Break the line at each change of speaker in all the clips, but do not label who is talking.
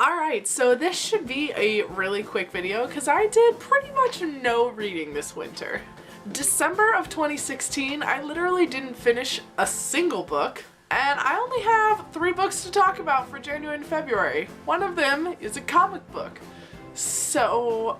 Alright, so this should be a really quick video because I did pretty much no reading this winter. December of 2016, I literally didn't finish a single book, and I only have 3 books to talk about for January and February. One of them is a comic book. So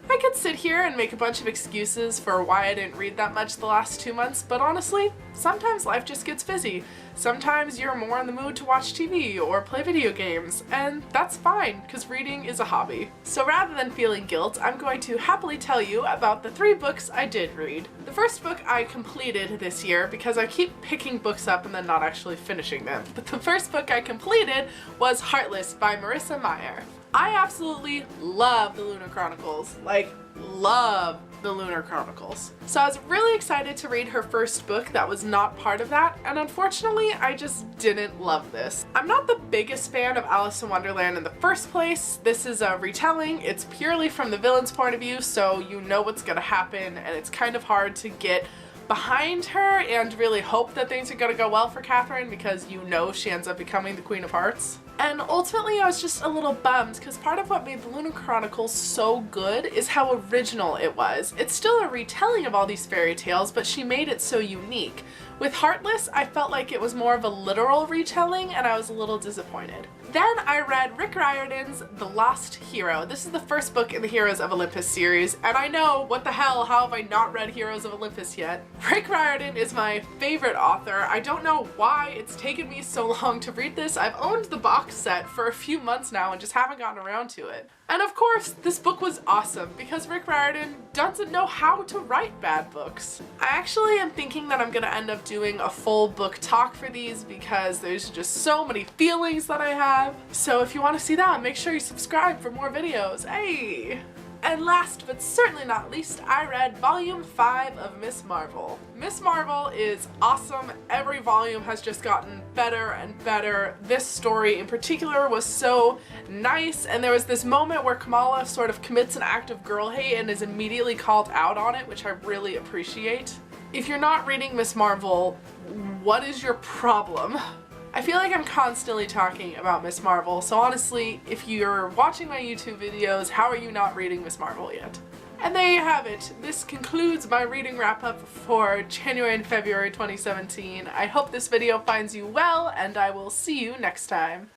I could sit here and make a bunch of excuses for why I didn't read that much the last 2 months, but honestly, sometimes life just gets busy. Sometimes you're more in the mood to watch TV or play video games, and that's fine, because reading is a hobby. So rather than feeling guilt, I'm going to happily tell you about the 3 books I did read. The first book I completed this year because I keep picking books up and then not actually finishing them. But the first book I completed was Heartless by Marissa Meyer. I absolutely love the Lunar Chronicles, like love the Lunar Chronicles. So I was really excited to read her first book that was not part of that, and unfortunately I just didn't love this. I'm not the biggest fan of Alice in Wonderland in the first place. This is a retelling. It's purely from the villain's point of view, so you know what's gonna happen, and it's kind of hard to get behind her and really hope that things are gonna go well for Catherine because you know she ends up becoming the Queen of Hearts. And ultimately I was just a little bummed because part of what made the Lunar Chronicles so good is how original it was. It's still a retelling of all these fairy tales, but she made it so unique. With Heartless, I felt like it was more of a literal retelling and I was a little disappointed. Then I read Rick Riordan's The Lost Hero. This is the first book in the Heroes of Olympus series, and I know, what the hell, how have I not read Heroes of Olympus yet? Rick Riordan is my favorite author. I don't know why it's taken me so long to read this. I've owned the box set for a few months now and just haven't gotten around to it. And of course, this book was awesome because Rick Riordan doesn't know how to write bad books. I actually am thinking that I'm gonna end up doing a full book talk for these because there's just so many feelings that I have. So if you want to see that, make sure you subscribe for more videos. Hey! And last but certainly not least, I read Volume 5 of Miss Marvel. Miss Marvel is awesome. Every volume has just gotten better and better. This story in particular was so nice, and there was this moment where Kamala sort of commits an act of girl hate and is immediately called out on it, which I really appreciate. If you're not reading Miss Marvel, what is your problem? I feel like I'm constantly talking about Miss Marvel, so honestly, if you're watching my YouTube videos, how are you not reading Miss Marvel yet? And there you have it. This concludes my reading wrap-up for January and February 2017. I hope this video finds you well, and I will see you next time.